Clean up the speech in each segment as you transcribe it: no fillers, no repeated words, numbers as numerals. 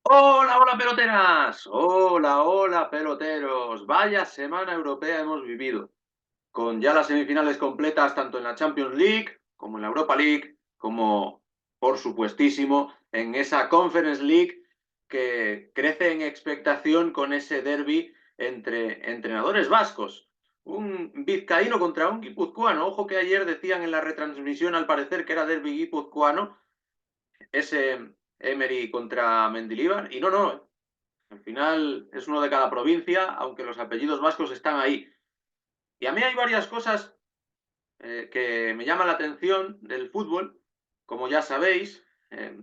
Hola, hola peloteras. Hola, hola peloteros. Vaya semana europea hemos vivido, con ya las semifinales completas tanto en la Champions League como en la Europa League, como por supuestísimo en esa Conference League que crece en expectación con ese derby entre entrenadores vascos. Un vizcaíno contra un guipuzcoano. Ojo que ayer decían en la retransmisión al parecer que era derby guipuzcoano, ese Emery contra Mendilibar, y no, al final es uno de cada provincia, aunque los apellidos vascos están ahí. Y a mí hay varias cosas que me llaman la atención del fútbol, como ya sabéis.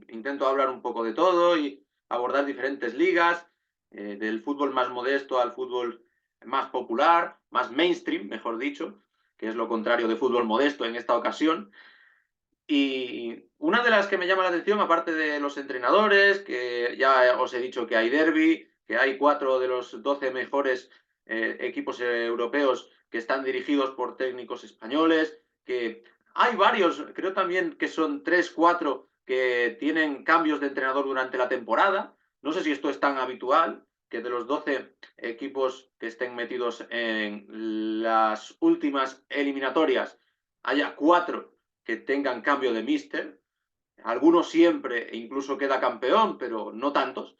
Intento hablar un poco de todo y abordar diferentes ligas, del fútbol más modesto al fútbol más popular, más mainstream, mejor dicho, que es lo contrario de fútbol modesto en esta ocasión. Y una de las que me llama la atención, aparte de los entrenadores, que ya os he dicho que hay derby, que hay 4 de los 12 mejores equipos europeos que están dirigidos por técnicos españoles, que hay varios, creo también que son 3 4 que tienen cambios de entrenador durante la temporada. No sé si esto es tan habitual, que de los 12 equipos que estén metidos en las últimas eliminatorias haya 4 que tengan cambio de míster. Algunos siempre, e incluso queda campeón, pero no tantos.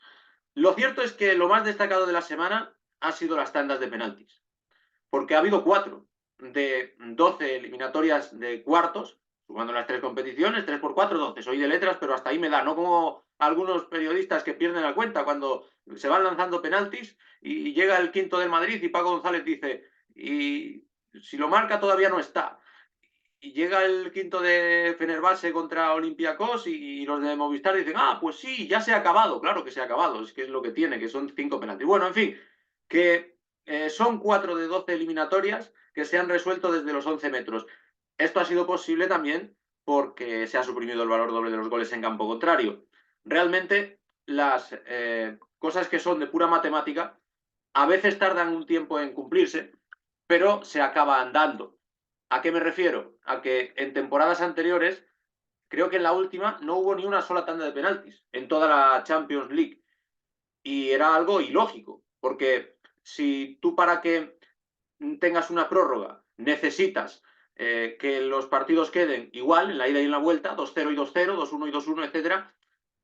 Lo cierto es que lo más destacado de la semana ha sido las tandas de penaltis, porque ha habido 4 de 12 eliminatorias de cuartos, sumando las 3 competiciones, 3 por 4, 12. Soy de letras, pero hasta ahí me da, no como algunos periodistas que pierden la cuenta cuando se van lanzando penaltis y llega el quinto del Madrid y Paco González dice, y si lo marca todavía no está. Y llega el quinto de Fenerbahce contra Olympiacos y los de Movistar dicen, ah, pues sí, ya se ha acabado. Claro que se ha acabado, es que es lo que tiene, que son 5 penaltis. Bueno, en fin, que son 4 de 12 eliminatorias que se han resuelto desde los 11 metros. Esto ha sido posible también porque se ha suprimido el valor doble de los goles en campo contrario. Realmente, las cosas que son de pura matemática a veces tardan un tiempo en cumplirse, pero se acaban dando. ¿A qué me refiero? A que en temporadas anteriores, creo que en la última no hubo ni una sola tanda de penaltis en toda la Champions League. Y era algo ilógico, porque si tú para que tengas una prórroga necesitas que los partidos queden igual en la ida y en la vuelta, 2-0 y 2-0, 2-1 y 2-1, etcétera,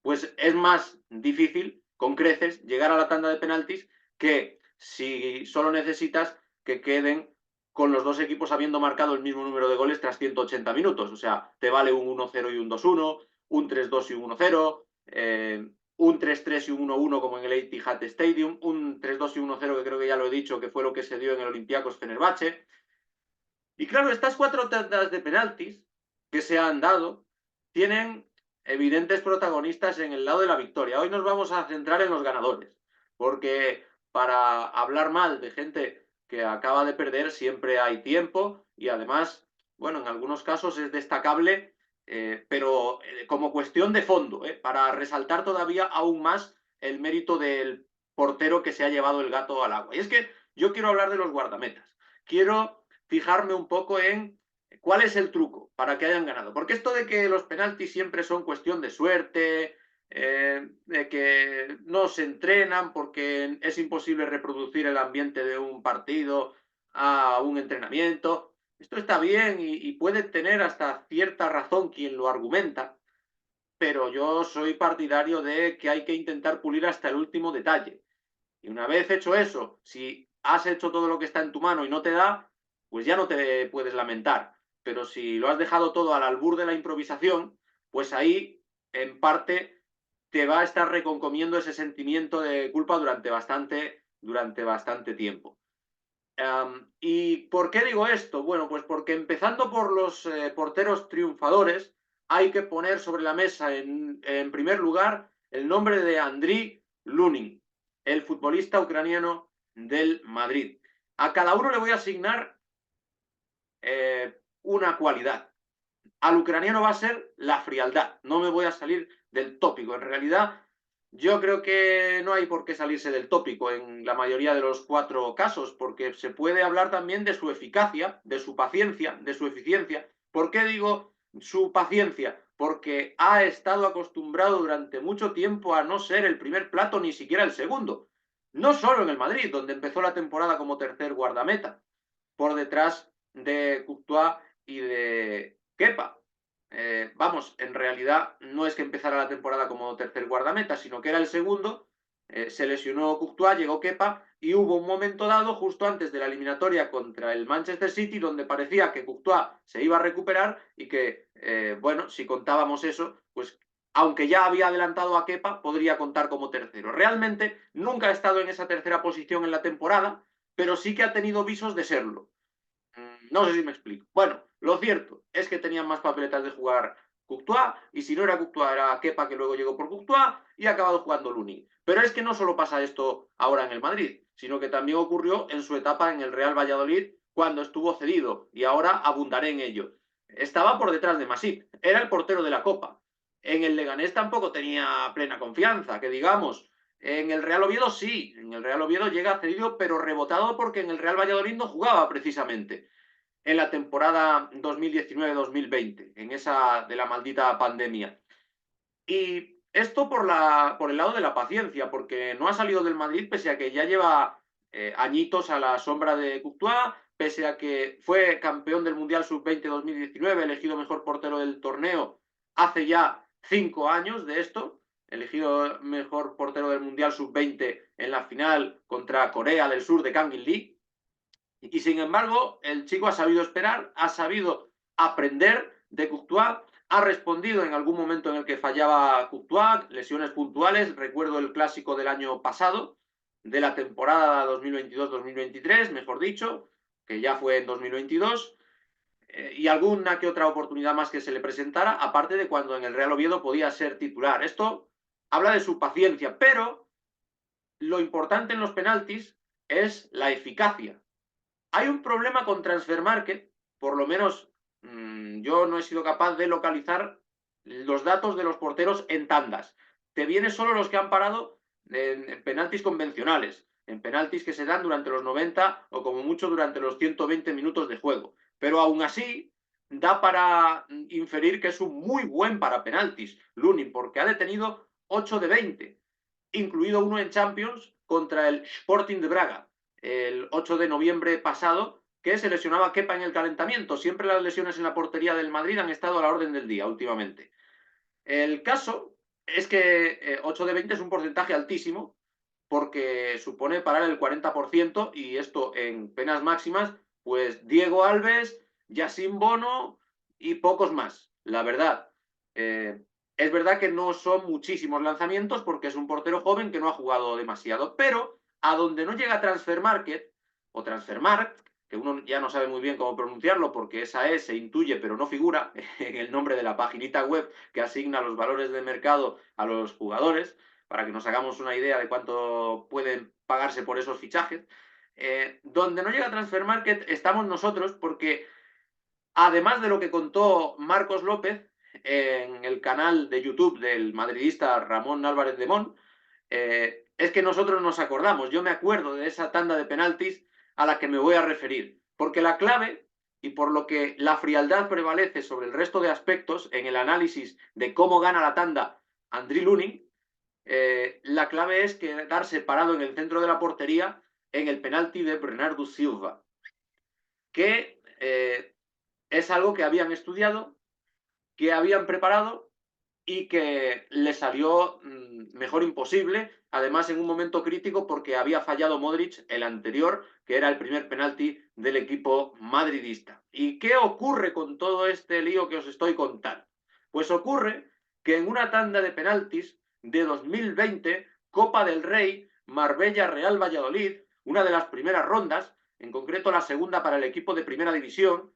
pues es más difícil, con creces, llegar a la tanda de penaltis que si solo necesitas que queden con los dos equipos habiendo marcado el mismo número de goles tras 180 minutos. O sea, te vale un 1-0 y un 2-1, un 3-2 y un 1-0, un 3-3 y un 1-1 como en el Etihad Stadium, un 3-2 y 1-0 que creo que ya lo he dicho, que fue lo que se dio en el Olympiacos Fenerbahce. Y claro, estas 4 tandas de penaltis que se han dado tienen evidentes protagonistas en el lado de la victoria. Hoy nos vamos a centrar en los ganadores, porque para hablar mal de gente que acaba de perder siempre hay tiempo y además, bueno, en algunos casos es destacable, pero como cuestión de fondo, para resaltar todavía aún más el mérito del portero que se ha llevado el gato al agua. Y es que yo quiero hablar de los guardametas. Quiero fijarme un poco en cuál es el truco para que hayan ganado. Porque esto de que los penaltis siempre son cuestión de suerte, de que no se entrenan porque es imposible reproducir el ambiente de un partido a un entrenamiento. Esto está bien y puede tener hasta cierta razón quien lo argumenta, pero yo soy partidario de que hay que intentar pulir hasta el último detalle. Y una vez hecho eso, si has hecho todo lo que está en tu mano y no te da, pues ya no te puedes lamentar. Pero si lo has dejado todo al albur de la improvisación, pues ahí, en parte, te va a estar reconcomiendo ese sentimiento de culpa durante bastante tiempo. ¿Y por qué digo esto? Bueno, pues porque empezando por los porteros triunfadores, hay que poner sobre la mesa en primer lugar el nombre de Andriy Lunin, el futbolista ucraniano del Madrid. A cada uno le voy a asignar una cualidad. Al ucraniano va a ser la frialdad. No me voy a salir del tópico. En realidad, yo creo que no hay por qué salirse del tópico en la mayoría de los 4 casos, porque se puede hablar también de su eficacia, de su paciencia, de su eficiencia. ¿Por qué digo su paciencia? porque ha estado acostumbrado durante mucho tiempo a no ser el primer plato, ni siquiera el segundo. No solo en el Madrid, donde empezó la temporada como tercer guardameta, por detrás de Courtois y de Kepa. Vamos, en realidad no es que empezara la temporada como tercer guardameta, sino que era el segundo. Se lesionó Courtois, llegó Kepa y hubo un momento dado justo antes de la eliminatoria contra el Manchester City donde parecía que Courtois se iba a recuperar y que, bueno, si contábamos eso, pues aunque ya había adelantado a Kepa, podría contar como tercero. Realmente nunca ha estado en esa tercera posición en la temporada, pero sí que ha tenido visos de serlo. No sé si me explico. Bueno, lo cierto es que tenían más papeletas de jugar Courtois, y si no era Courtois era Kepa, que luego llegó por Courtois, y ha acabado jugando Lunin. Pero es que no solo pasa esto ahora en el Madrid, sino que también ocurrió en su etapa en el Real Valladolid, cuando estuvo cedido, y ahora abundaré en ello. Estaba por detrás de Masip, era el portero de la Copa. En el Leganés tampoco tenía plena confianza, que digamos. En el Real Oviedo sí, en el Real Oviedo llega cedido, pero rebotado porque en el Real Valladolid no jugaba precisamente en la temporada 2019-2020, en esa de la maldita pandemia. Y esto por el lado de la paciencia, porque no ha salido del Madrid pese a que ya lleva añitos a la sombra de Courtois, pese a que fue campeón del Mundial Sub-20 2019, elegido mejor portero del torneo hace ya 5 años de esto, elegido mejor portero del Mundial Sub-20 en la final contra Corea del Sur de Kang In-lee. Y sin embargo, el chico ha sabido esperar, ha sabido aprender de Courtois, ha respondido en algún momento en el que fallaba Courtois, lesiones puntuales. Recuerdo el clásico del año pasado, de la temporada 2022-2023, mejor dicho, que ya fue en 2022, y alguna que otra oportunidad más que se le presentara, aparte de cuando en el Real Oviedo podía ser titular. Esto habla de su paciencia, pero lo importante en los penaltis es la eficacia. Hay un problema con Transfer Market, por lo menos yo no he sido capaz de localizar los datos de los porteros en tandas. Te vienen solo los que han parado en penaltis convencionales, en penaltis que se dan durante los 90 o como mucho durante los 120 minutos de juego. Pero aún así, da para inferir que es un muy buen para penaltis, Lunin, porque ha detenido 8 de 20, incluido uno en Champions contra el Sporting de Braga, el 8 de noviembre pasado, que se lesionaba Kepa en el calentamiento. Siempre las lesiones en la portería del Madrid han estado a la orden del día últimamente. El caso es que 8 de 20 es un porcentaje altísimo, porque supone parar el 40%, y esto en penas máximas, pues Diego Alves, Yacine Bono y pocos más, la verdad. Eh, es verdad que no son muchísimos lanzamientos porque es un portero joven que no ha jugado demasiado, pero a donde no llega Transfer Market o Transfermarkt, que uno ya no sabe muy bien cómo pronunciarlo porque esa E se intuye pero no figura en el nombre de la paginita web que asigna los valores de mercado a los jugadores, para que nos hagamos una idea de cuánto pueden pagarse por esos fichajes. Donde no llega Transfer Market estamos nosotros, porque además de lo que contó Marcos López en el canal de YouTube del madridista Ramón Álvarez de Mon, es que nosotros nos acordamos. Yo me acuerdo de esa tanda de penaltis a la que me voy a referir, porque la clave, y por lo que la frialdad prevalece sobre el resto de aspectos en el análisis de cómo gana la tanda Andriy Lunin, la clave es quedarse parado en el centro de la portería en el penalti de Bernardo Silva, que es algo que habían estudiado, que habían preparado y que le salió mejor imposible, además en un momento crítico porque había fallado Modric el anterior, que era el primer penalti del equipo madridista. ¿Y qué ocurre con todo este lío que os estoy contando? Pues ocurre que en una tanda de penaltis de 2020, Copa del Rey, Marbella-Real Valladolid, una de las primeras rondas, en concreto la segunda para el equipo de primera división,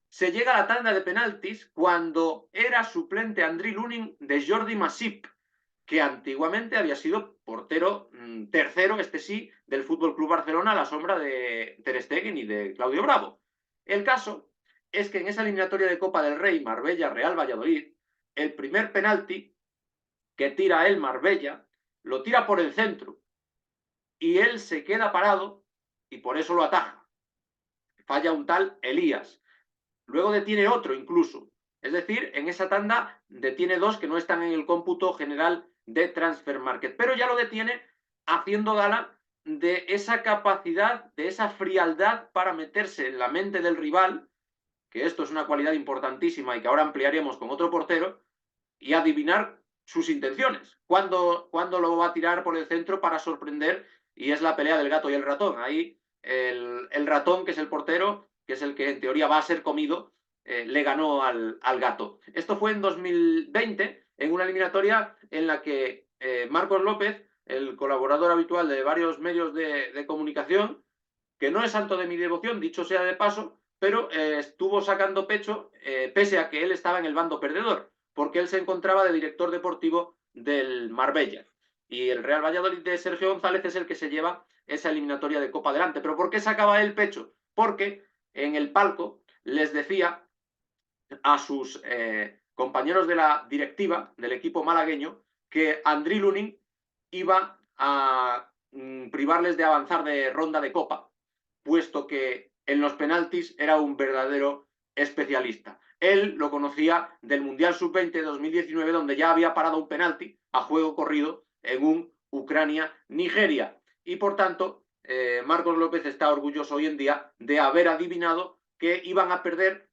se llega a la tanda de penaltis cuando era suplente Andriy Lunin de Jordi Masip, que antiguamente había sido portero tercero, este sí, del Fútbol Club Barcelona a la sombra de Ter Stegen y de Claudio Bravo. El caso es que en esa eliminatoria de Copa del Rey, Marbella-Real Valladolid, el primer penalti que tira el Marbella lo tira por el centro y él se queda parado y por eso lo ataja. Falla un tal Elías. Luego detiene otro incluso, Es decir, en esa tanda detiene 2 que no están en el cómputo general de Transfer Market, pero ya lo detiene haciendo gala de esa capacidad, de esa frialdad para meterse en la mente del rival, que esto es una cualidad importantísima y que ahora ampliaremos con otro portero, y adivinar sus intenciones. ¿Cuándo lo va a tirar por el centro para sorprender? Y es la pelea del gato y el ratón. Ahí el ratón, que es el portero, que es el que en teoría va a ser comido, le ganó al gato. Esto fue en 2020, en una eliminatoria en la que Marcos López, el colaborador habitual de varios medios de comunicación, que no es santo de mi devoción, dicho sea de paso, pero estuvo sacando pecho, pese a que él estaba en el bando perdedor, porque él se encontraba de director deportivo del Marbella. Y el Real Valladolid de Sergio González es el que se lleva esa eliminatoria de Copa adelante. ¿Pero por qué sacaba él pecho? Porque en el palco les decía a sus compañeros de la directiva del equipo malagueño que Andriy Lunin iba a privarles de avanzar de ronda de Copa, puesto que en los penaltis era un verdadero especialista. Él lo conocía del Mundial Sub-20 2019, donde ya había parado un penalti a juego corrido en un Ucrania-Nigeria. Y por tanto, Marcos López está orgulloso hoy en día de haber adivinado que iban a perder,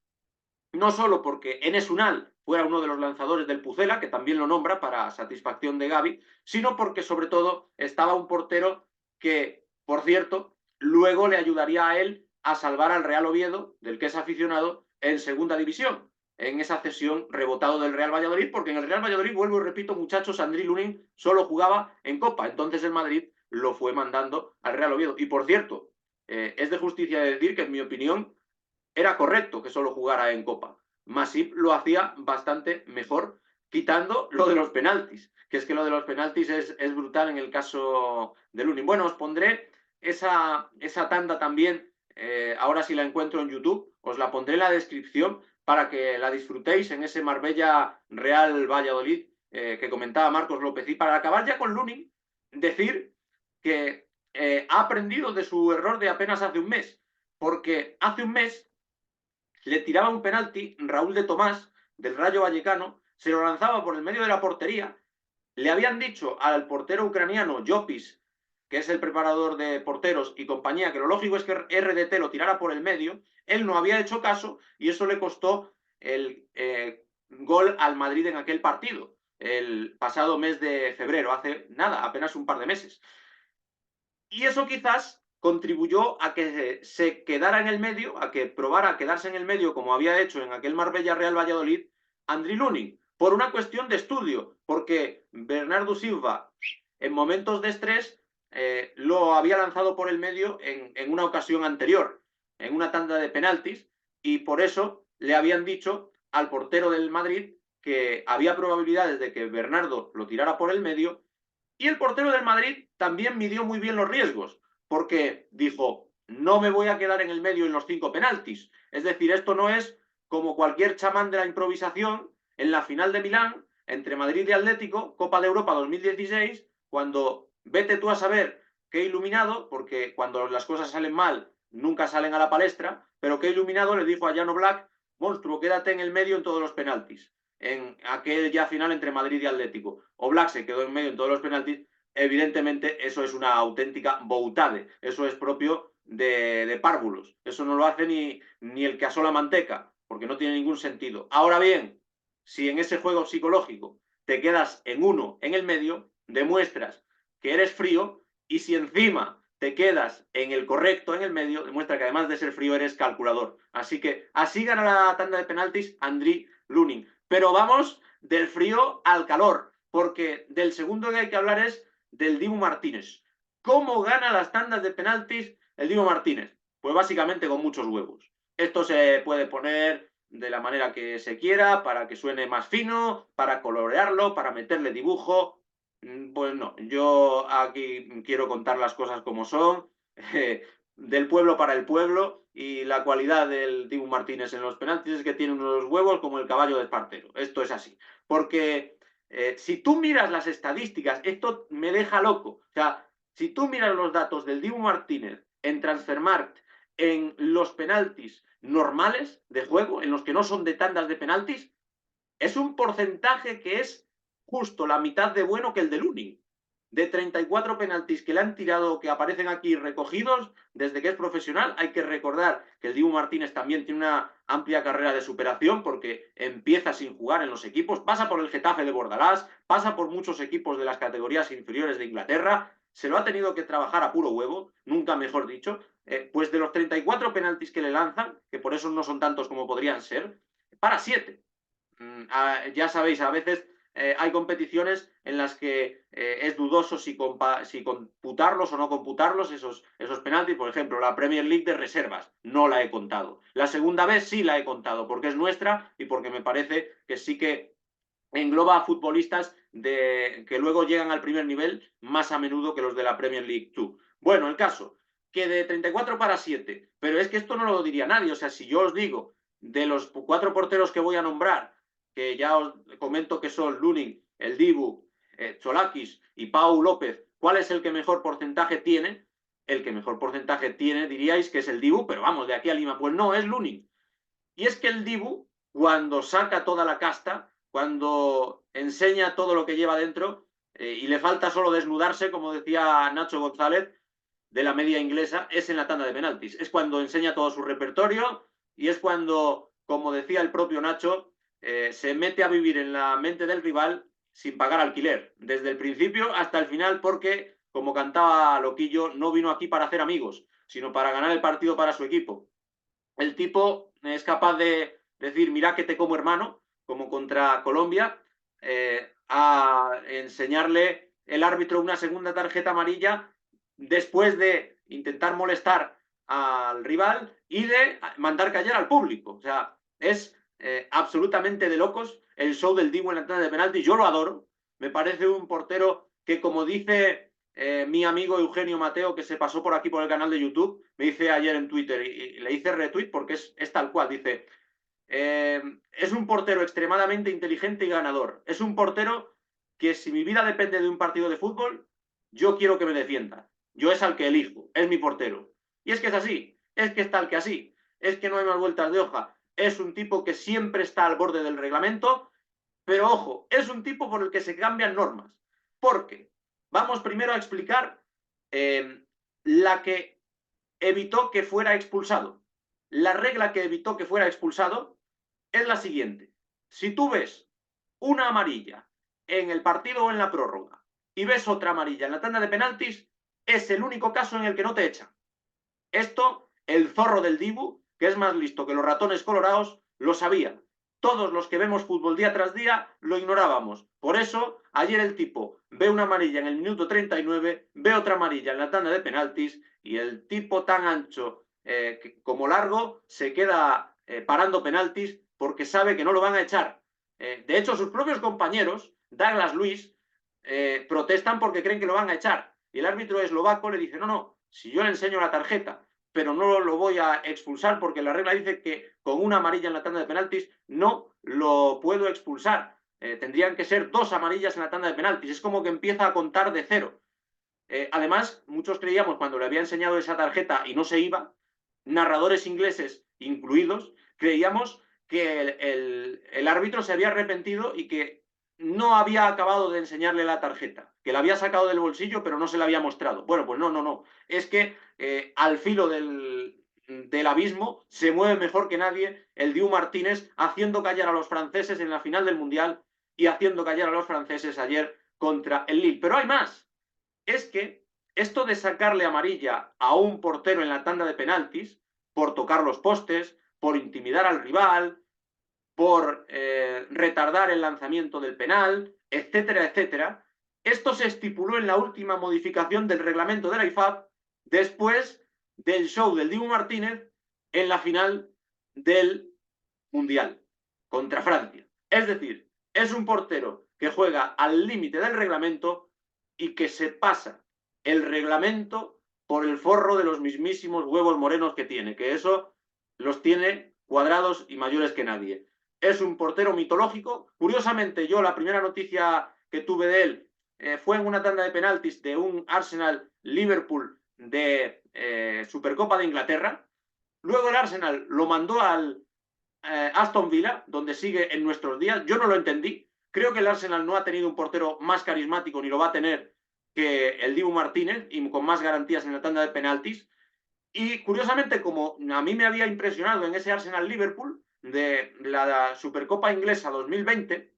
no solo porque Enes Unal fuera uno de los lanzadores del Pucela, que también lo nombra para satisfacción de Gaby, sino porque sobre todo estaba un portero que, por cierto, luego le ayudaría a él a salvar al Real Oviedo, del que es aficionado, en segunda división, en esa cesión rebotado del Real Valladolid, porque en el Real Valladolid, vuelvo y repito, muchachos, Andriy Lunin solo jugaba en Copa, entonces el Madrid lo fue mandando al Real Oviedo. Y por cierto, es de justicia decir que, en mi opinión, era correcto que solo jugara en Copa. Masip lo hacía bastante mejor, quitando lo de los penaltis, que es que lo de los penaltis es brutal en el caso de Lunin. Bueno, os pondré esa tanda también, ahora si la encuentro en YouTube, os la pondré en la descripción para que la disfrutéis en ese Marbella Real Valladolid que comentaba Marcos López. Y para acabar ya con Lunin, decir que ha aprendido de su error de apenas hace un mes, porque hace un mes le tiraba un penalti Raúl de Tomás, del Rayo Vallecano, se lo lanzaba por el medio de la portería, le habían dicho al portero ucraniano Jopis, que es el preparador de porteros y compañía, que lo lógico es que RDT lo tirara por el medio, él no había hecho caso y eso le costó el gol al Madrid en aquel partido, el pasado mes de febrero, hace nada, apenas un par de meses. Y eso quizás contribuyó a que se quedara en el medio, a que probara quedarse en el medio, como había hecho en aquel Marbella Real Valladolid, Andriy Lunin, por una cuestión de estudio, porque Bernardo Silva, en momentos de estrés, lo había lanzado por el medio en una ocasión anterior, en una tanda de penaltis, y por eso le habían dicho al portero del Madrid que había probabilidades de que Bernardo lo tirara por el medio. Y el portero del Madrid también midió muy bien los riesgos, porque dijo, no me voy a quedar en el medio en los 5 penaltis. Es decir, esto no es como cualquier chamán de la improvisación en la final de Milán, entre Madrid y Atlético, Copa de Europa 2016, cuando vete tú a saber qué iluminado, porque cuando las cosas salen mal, nunca salen a la palestra, pero qué iluminado le dijo a Jan Oblak, monstruo, quédate en el medio en todos los penaltis, en aquel ya final entre Madrid y Atlético. Oblak se quedó en medio en todos los penaltis. Evidentemente eso es una auténtica boutade, eso es propio de párvulos, eso no lo hace ni el que asó la manteca, porque no tiene ningún sentido. Ahora bien, si en ese juego psicológico te quedas en uno en el medio, demuestras que eres frío, y si encima te quedas en el correcto en el medio, demuestra que además de ser frío eres calculador. Así que así gana la tanda de penaltis Andriy Lunin. Pero vamos del frío al calor, porque del segundo que hay que hablar es del Dibu Martínez. ¿Cómo gana las tandas de penaltis el Dibu Martínez? Pues básicamente con muchos huevos. Esto se puede poner de la manera que se quiera, para que suene más fino, para colorearlo, para meterle dibujo. Pues no, yo aquí quiero contar las cosas como son, del pueblo para el pueblo, y la cualidad del Dibu Martínez en los penaltis es que tiene unos huevos como el caballo de Espartero. Esto es así. Porque si tú miras las estadísticas, esto me deja loco. O sea, si tú miras los datos del Dibu Martínez en Transfermarkt, en los penaltis normales de juego, en los que no son de tandas de penaltis, Es un porcentaje que es justo la mitad de bueno que el de Lunin. De 34 penaltis que le han tirado, que aparecen aquí recogidos, desde que es profesional, hay que recordar que el Dibu Martínez también tiene una amplia carrera de superación porque empieza sin jugar en los equipos, pasa por el Getafe de Bordalás, pasa por muchos equipos de las categorías inferiores de Inglaterra, se lo ha tenido que trabajar a puro huevo, nunca mejor dicho, pues de los 34 penaltis que le lanzan, que por eso no son tantos como podrían ser, para 7. Ya sabéis, a veces hay competiciones en las que es dudoso si computarlos o no computarlos esos penaltis. Por ejemplo, la Premier League de reservas, no la he contado. La segunda vez sí la he contado, porque es nuestra y porque me parece que sí que engloba a futbolistas que luego llegan al primer nivel más a menudo que los de la Premier League 2. Bueno, el caso, que de 34 para 7, pero es que esto no lo diría nadie. O sea, si yo os digo de los 4 porteros que voy a nombrar, que ya os comento que son Lunin, el Dibu, Cholakis y Pau López, ¿cuál es el que mejor porcentaje tiene? El que mejor porcentaje tiene, diríais que es el Dibu, pero vamos, de aquí a Lima, pues no, es Lunin. Y es que el Dibu, cuando saca toda la casta, cuando enseña todo lo que lleva dentro, y le falta solo desnudarse, como decía Nacho González, de la media inglesa, es en la tanda de penaltis. Es cuando enseña todo su repertorio y es cuando, como decía el propio Nacho, se mete a vivir en la mente del rival sin pagar alquiler, desde el principio hasta el final, porque, como cantaba Loquillo, no vino aquí para hacer amigos, sino para ganar el partido para su equipo. El tipo es capaz de decir, mira que te como hermano, como contra Colombia, a enseñarle el árbitro una segunda tarjeta amarilla después de intentar molestar al rival y de mandar callar al público. O sea, es absolutamente de locos el show del Dibu en la tanda de penalti. Yo lo adoro. Me parece un portero que, como dice mi amigo Eugenio Mateo, que se pasó por aquí por el canal de YouTube, me dice ayer en Twitter y le hice retweet porque es tal cual. Dice, es un portero extremadamente inteligente y ganador. Es un portero que, si mi vida depende de un partido de fútbol, yo quiero que me defienda. Yo es al que elijo, es mi portero. Y es que es así, es que es tal que así, es que no hay más vueltas de hoja. Es un tipo que siempre está al borde del reglamento, pero ojo, es un tipo por el que se cambian normas. Porque vamos primero a explicar la que evitó que fuera expulsado. La regla que evitó que fuera expulsado es la siguiente. Si tú ves una amarilla en el partido o en la prórroga y ves otra amarilla en la tanda de penaltis, es el único caso en el que no te echan. Esto, el zorro del Dibu, que es más listo que los ratones colorados, lo sabía. Todos los que vemos fútbol día tras día lo ignorábamos. Por eso, ayer el tipo ve una amarilla en el minuto 39, ve otra amarilla en la tanda de penaltis y el tipo tan ancho como largo se queda parando penaltis porque sabe que no lo van a echar. De hecho, sus propios compañeros, Douglas Luiz, protestan porque creen que lo van a echar. Y el árbitro eslovaco le dice, no, no, si yo le enseño la tarjeta, pero no lo voy a expulsar porque la regla dice que con una amarilla en la tanda de penaltis no lo puedo expulsar. Tendrían que ser 2 amarillas en la tanda de penaltis. Es como que empieza a contar de cero. Además, muchos creíamos cuando le había enseñado esa tarjeta y no se iba, narradores ingleses incluidos, creíamos que el árbitro se había arrepentido y que no había acabado de enseñarle la tarjeta, que la había sacado del bolsillo pero no se la había mostrado. Bueno, pues no, no, no. Es que al filo del abismo se mueve mejor que nadie el Dibu Martínez haciendo callar a los franceses en la final del Mundial y haciendo callar a los franceses ayer contra el Lille. Pero hay más. Es que esto de sacarle amarilla a un portero en la tanda de penaltis por tocar los postes, por intimidar al rival, por retardar el lanzamiento del penal, etcétera, etcétera. Esto se estipuló en la última modificación del reglamento de la IFAB después del show del Dibu Martínez en la final del Mundial contra Francia. Es decir, es un portero que juega al límite del reglamento y que se pasa el reglamento por el forro de los mismísimos huevos morenos que tiene, que eso los tiene cuadrados y mayores que nadie. Es un portero mitológico. Curiosamente, yo la primera noticia que tuve de él fue en una tanda de penaltis de un Arsenal-Liverpool de Supercopa de Inglaterra. Luego el Arsenal lo mandó Aston Villa, donde sigue en nuestros días. Yo no lo entendí. Creo que el Arsenal no ha tenido un portero más carismático ni lo va a tener que el Dibu Martínez y con más garantías en la tanda de penaltis. Y curiosamente, como a mí me había impresionado en ese Arsenal-Liverpool de la Supercopa Inglesa 2020,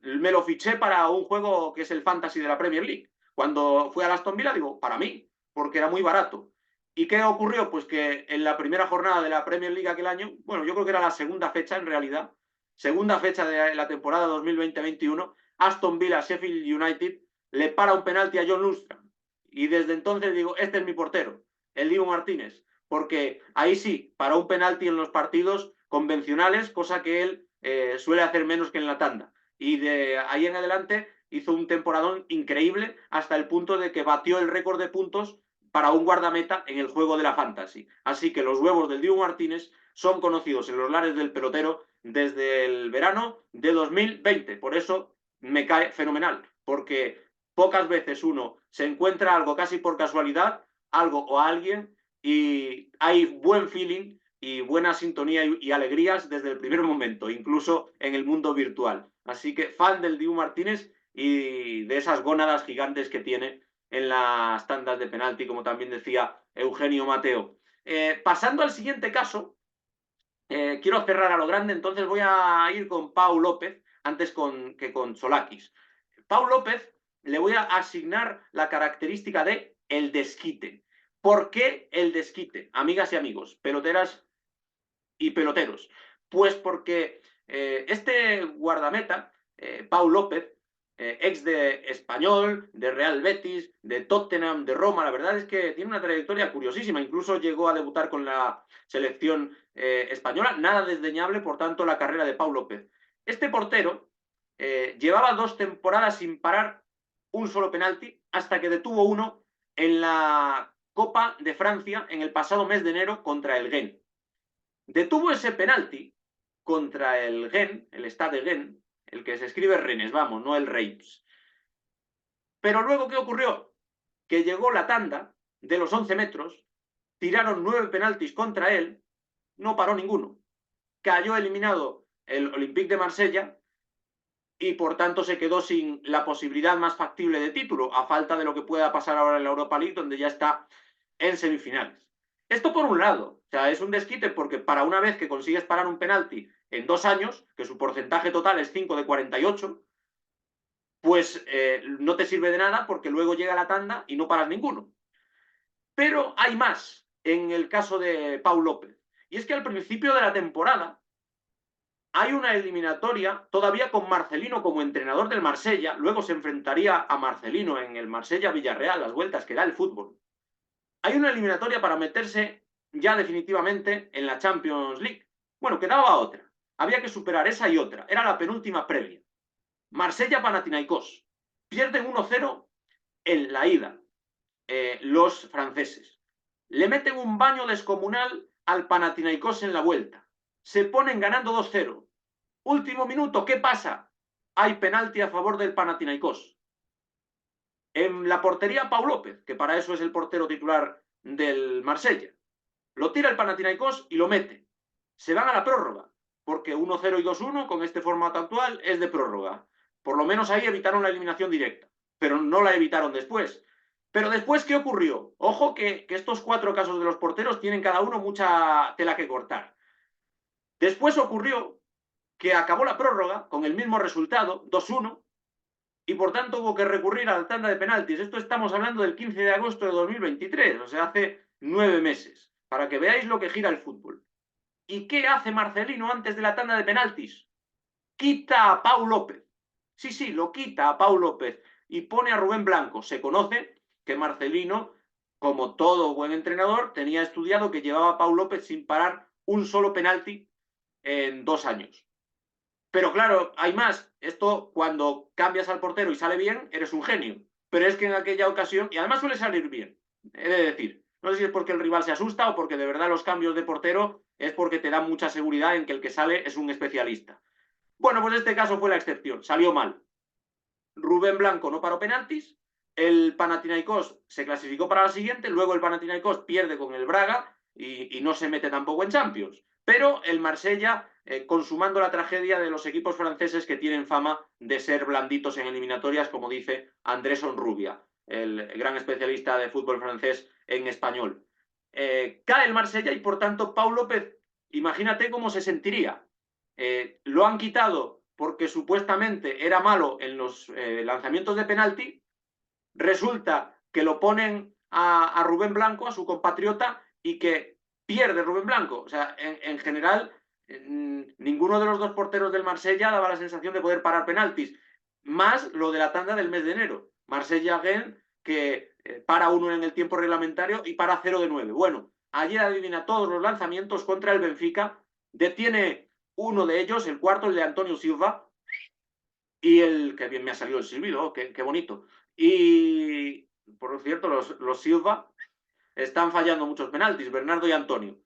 me lo fiché para un juego que es el Fantasy de la Premier League. Cuando fui a Aston Villa, digo, para mí, porque era muy barato. ¿Y qué ocurrió? Pues que en la primera jornada de la Premier League aquel año, bueno, yo creo que era la segunda fecha en realidad, segunda fecha de la temporada 2020-21, Aston Villa, Sheffield United, le para un penalti a John Lundstram. Y desde entonces digo, este es mi portero, el Dibu Martínez, porque ahí sí, para un penalti en los partidos convencionales, cosa que él suele hacer menos que en la tanda. Y de ahí en adelante hizo un temporadón increíble hasta el punto de que batió el récord de puntos para un guardameta en el juego de la Fantasy. Así que los huevos del Dibu Martínez son conocidos en los lares del pelotero desde el verano de 2020. Por eso me cae fenomenal, porque pocas veces uno se encuentra algo casi por casualidad, algo o alguien, y hay buen feeling y buena sintonía y alegrías desde el primer momento, incluso en el mundo virtual. Así que fan del Dibu Martínez y de esas gónadas gigantes que tiene en las tandas de penalti, como también decía Eugenio Mateo. Pasando al siguiente caso, quiero cerrar a lo grande, entonces voy a ir con Pau López antes que con Solakis. Pau López le voy a asignar la característica de el desquite. ¿Por qué el desquite? Amigas y amigos, peloteras y peloteros. Pues porque este guardameta, Pau López, ex de Español, de Real Betis, de Tottenham, de Roma, la verdad es que tiene una trayectoria curiosísima. Incluso llegó a debutar con la selección española. Nada desdeñable, por tanto, la carrera de Pau López. Este portero llevaba 2 temporadas sin parar un solo penalti hasta que detuvo uno en la Copa de Francia en el pasado mes de enero contra el Gent. Detuvo ese penalti contra el Gent, el Stade de Gent, el que se escribe Rennes, vamos, no el Reims. Pero luego, ¿qué ocurrió? Que llegó la tanda de los 11 metros, tiraron 9 penaltis contra él, no paró ninguno. Cayó eliminado el Olympique de Marsella y por tanto se quedó sin la posibilidad más factible de título, a falta de lo que pueda pasar ahora en la Europa League, donde ya está en semifinales. Esto por un lado, o sea, es un desquite porque para una vez que consigues parar un penalti en 2 años, que su porcentaje total es 5 de 48, pues no te sirve de nada porque luego llega la tanda y no paras ninguno. Pero hay más en el caso de Pau López. Y es que al principio de la temporada hay una eliminatoria todavía con Marcelino como entrenador del Marsella, luego se enfrentaría a Marcelino en el Marsella-Villarreal, las vueltas que da el fútbol. Hay una eliminatoria para meterse ya definitivamente en la Champions League. Bueno, quedaba otra. Había que superar esa y otra. Era la penúltima previa. Marsella-Panathinaikos. Pierden 1-0 en la ida los franceses. Le meten un baño descomunal al Panathinaikos en la vuelta. Se ponen ganando 2-0. Último minuto, ¿qué pasa? Hay penalti a favor del Panathinaikos. En la portería, Pau López, que para eso es el portero titular del Marsella. Lo tira el Panathinaikos y lo mete. Se van a la prórroga, porque 1-0 y 2-1 con este formato actual es de prórroga. Por lo menos ahí evitaron la eliminación directa, pero no la evitaron después. Pero después, ¿qué ocurrió? Ojo que estos 4 casos de los porteros tienen cada uno mucha tela que cortar. Después ocurrió que acabó la prórroga con el mismo resultado, 2-1, y por tanto hubo que recurrir a la tanda de penaltis. Esto estamos hablando del 15 de agosto de 2023, o sea, hace 9 meses, para que veáis lo que gira el fútbol. ¿Y qué hace Marcelino antes de la tanda de penaltis? Quita a Pau López. Sí, sí, lo quita a Pau López y pone a Rubén Blanco. Se conoce que Marcelino, como todo buen entrenador, tenía estudiado que llevaba a Pau López sin parar un solo penalti en 2 años. Pero claro, hay más. Esto, cuando cambias al portero y sale bien, eres un genio. Pero es que en aquella ocasión, y además suele salir bien, he de decir. No sé si es porque el rival se asusta o porque de verdad los cambios de portero es porque te dan mucha seguridad en que el que sale es un especialista. Bueno, pues este caso fue la excepción. Salió mal. Rubén Blanco no paró penaltis. El Panathinaikos se clasificó para la siguiente. Luego el Panathinaikos pierde con el Braga y no se mete tampoco en Champions. pero el Marsella consumando la tragedia de los equipos franceses que tienen fama de ser blanditos en eliminatorias, como dice Andrés Onrubia, el gran especialista de fútbol francés en español. Cae el Marsella y por tanto Pau López, imagínate cómo se sentiría. Lo han quitado porque supuestamente era malo en los lanzamientos de penalti, resulta que lo ponen a Rubén Blanco, a su compatriota, y que pierde Rubén Blanco. O sea, en general, ninguno de los dos porteros del Marsella daba la sensación de poder parar penaltis, más lo de la tanda del mes de enero. Marsella-Gent, que para uno en el tiempo reglamentario y para 0 de 9. Bueno, ayer adivina todos los lanzamientos contra el Benfica, detiene uno de ellos, el cuarto, el de Antonio Silva, y el que bien me ha salido el silbido, oh, qué bonito. Y por cierto, los Silva están fallando muchos penaltis, Bernardo y Antonio.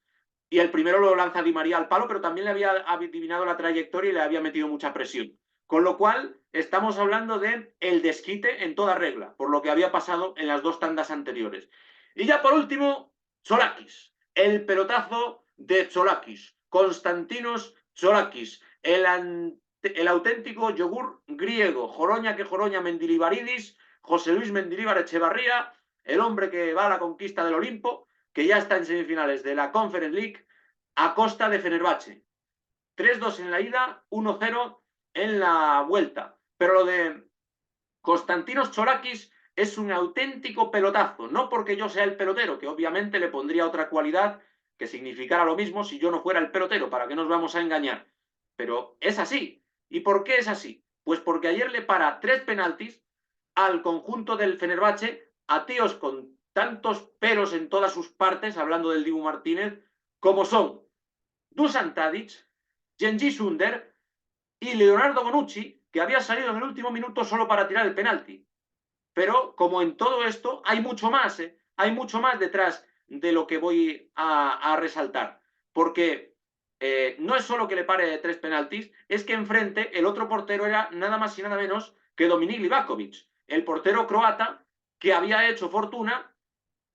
Y el primero lo lanza Di María al palo, pero también le había adivinado la trayectoria y le había metido mucha presión. Con lo cual, estamos hablando de el desquite en toda regla, por lo que había pasado en las dos tandas anteriores. Y ya por último, Tsolakis. El pelotazo de Tsolakis. Konstantinos Tsolakis. El auténtico yogur griego. Joroña que Joroña Mendilibaridis. José Luis Mendilibar Echevarría. El hombre que va a la conquista del Olimpo, que ya está en semifinales de la Conference League a costa de Fenerbahce. 3-2 en la ida, 1-0 en la vuelta. Pero lo de Konstantinos Tsolakis es un auténtico pelotazo, no porque yo sea el pelotero, que obviamente le pondría otra cualidad que significara lo mismo si yo no fuera el pelotero, para que nos vamos a engañar. Pero es así. ¿Y por qué es así? Pues porque ayer le para 3 penaltis al conjunto del Fenerbahce, a tíos con tantos pelos en todas sus partes, hablando del Dibu Martínez, como son Dusan Tadic, Genghis Under y Leonardo Bonucci, que había salido en el último minuto solo para tirar el penalti. Pero como en todo esto, hay mucho más, hay mucho más detrás de lo que voy a resaltar. Porque no es solo que le pare 3 penaltis, es que enfrente el otro portero era nada más y nada menos que Dominik Livakovic, el portero croata que había hecho fortuna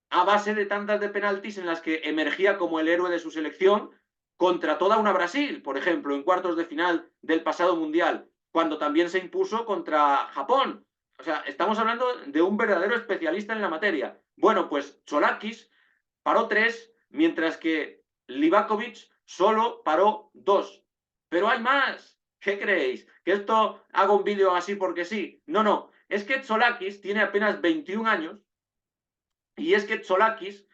a base de tantas de penaltis en las que emergía como el héroe de su selección contra toda una Brasil, por ejemplo, en cuartos de final del pasado Mundial, cuando también se impuso contra Japón. O sea, estamos hablando de un verdadero especialista en la materia. Bueno, pues Tsolakis paró 3, mientras que Livakovic solo paró 2. Pero hay más. ¿Qué creéis? ¿Que esto hago un vídeo así porque sí? No, no. Es que Tsolakis tiene apenas 21 años y es que Tsolakis,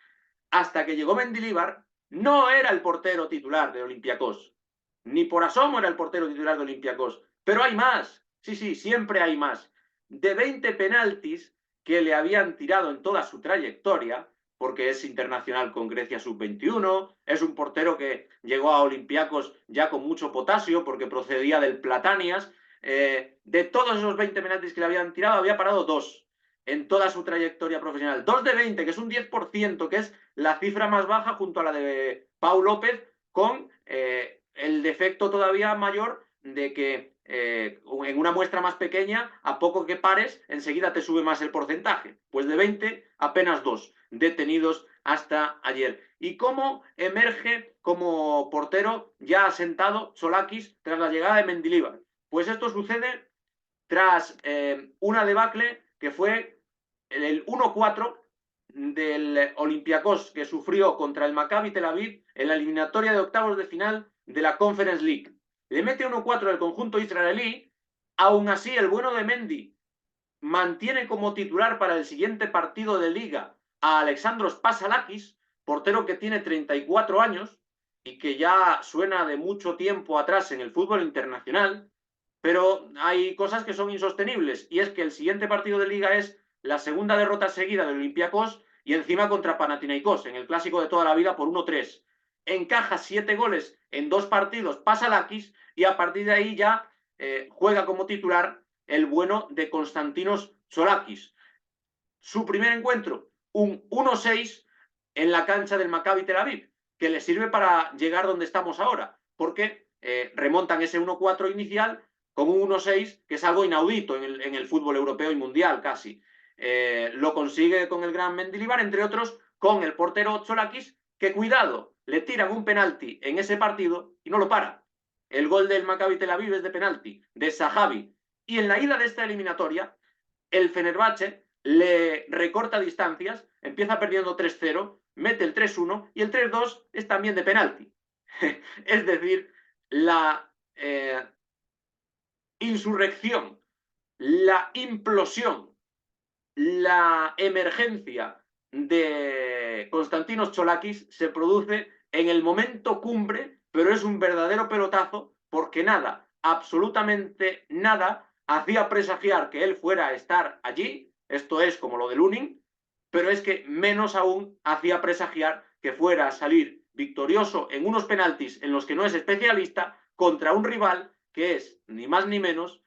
hasta que llegó Mendilibar, no era el portero titular de Olympiacos. Ni por asomo era el portero titular de Olympiacos. Pero hay más. Sí, sí, siempre hay más. De 20 penaltis que le habían tirado en toda su trayectoria, porque es internacional con Grecia sub-21, es un portero que llegó a Olympiacos ya con mucho potasio porque procedía del Platanias. De todos esos 20 penaltis que le habían tirado, había parado 2 en toda su trayectoria profesional. 2 de 20, que es un 10%, que es la cifra más baja junto a la de Pau López, con el defecto todavía mayor de que en una muestra más pequeña, a poco que pares, enseguida te sube más el porcentaje. Pues de 20, apenas 2 detenidos hasta ayer. ¿Y cómo emerge como portero ya asentado Tsolakis tras la llegada de Mendilibar? Pues esto sucede tras una debacle que fue el 1-4 del Olympiacos que sufrió contra el Maccabi Tel Aviv en la eliminatoria de octavos de final de la Conference League. Le mete 1-4 el conjunto israelí, aún así el bueno de Mendy mantiene como titular para el siguiente partido de liga a Alexandros Pasalakis, portero que tiene 34 años y que ya suena de mucho tiempo atrás en el fútbol internacional, pero hay cosas que son insostenibles, y es que el siguiente partido de liga es la segunda derrota seguida del Olympiacos y encima contra Panathinaikos, en el clásico de toda la vida por 1-3. Encaja 7 goles en 2 partidos, pasa Lakis, y a partir de ahí ya juega como titular el bueno de Konstantinos Tsolakis. Su primer encuentro, un 1-6 en la cancha del Maccabi Tel Aviv, que le sirve para llegar donde estamos ahora, porque remontan ese 1-4 inicial con un 1-6, que es algo inaudito en el fútbol europeo y mundial casi. Lo consigue con el gran Mendilibar, entre otros, con el portero Tsolakis, que cuidado, le tiran un penalti en ese partido y no lo para. El gol del Maccabi Tel Aviv es de penalti, de Sahabi. Y en la ida de esta eliminatoria, el Fenerbahce le recorta distancias, empieza perdiendo 3-0, mete el 3-1 y el 3-2 es también de penalti. Es decir, la insurrección, la implosión, la emergencia de Konstantinos Cholakis se produce en el momento cumbre, pero es un verdadero pelotazo porque nada, absolutamente nada, hacía presagiar que él fuera a estar allí, esto es como lo de Lunin, pero es que menos aún hacía presagiar que fuera a salir victorioso en unos penaltis en los que no es especialista contra un rival que es ni más ni menos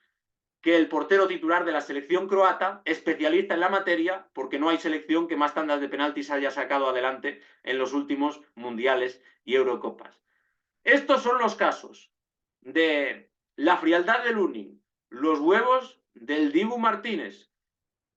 que el portero titular de la selección croata, especialista en la materia, porque no hay selección que más tandas de penaltis haya sacado adelante en los últimos mundiales y Eurocopas. Estos son los casos de la frialdad de Lunin, los huevos del Dibu Martínez,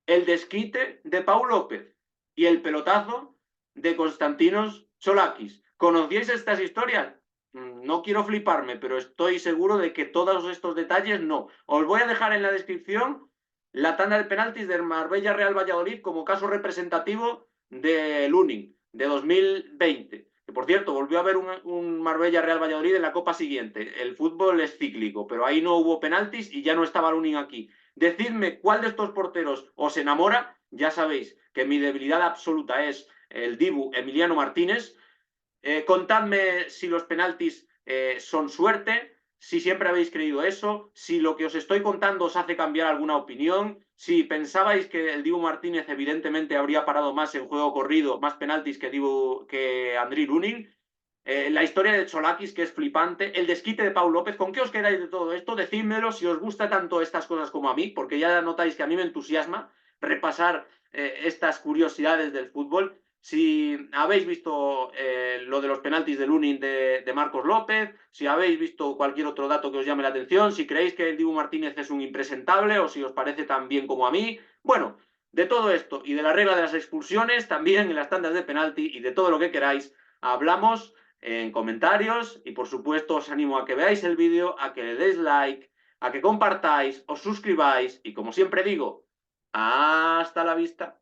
el desquite de Pau López y el pelotazo de Konstantinos Cholakis. ¿Conocíais estas historias? No quiero fliparme, pero estoy seguro de que todos estos detalles no. Os voy a dejar en la descripción la tanda de penaltis del Marbella Real Valladolid como caso representativo de Lunin, de 2020. Que por cierto, volvió a haber un Marbella Real Valladolid en la Copa siguiente. El fútbol es cíclico, pero ahí no hubo penaltis y ya no estaba Lunin aquí. Decidme cuál de estos porteros os enamora. Ya sabéis que mi debilidad absoluta es el Dibu Emiliano Martínez. Contadme si los penaltis son suerte, si siempre habéis creído eso, si lo que os estoy contando os hace cambiar alguna opinión, si pensabais que el Dibu Martínez evidentemente habría parado más en juego corrido, más penaltis que Andriy Lunin. La historia de Cholakis, que es flipante, el desquite de Pau López. ¿Con qué os quedáis de todo esto? Decídmelo si os gusta tanto estas cosas como a mí, porque ya notáis que a mí me entusiasma repasar estas curiosidades del fútbol. Si habéis visto lo de los penaltis de Lunin de Marcos López, si habéis visto cualquier otro dato que os llame la atención, si creéis que el Dibu Martínez es un impresentable o si os parece tan bien como a mí. Bueno, de todo esto y de la regla de las expulsiones, también en las tandas de penalti y de todo lo que queráis, hablamos en comentarios y por supuesto os animo a que veáis el vídeo, a que le deis like, a que compartáis, os suscribáis y como siempre digo, hasta la vista.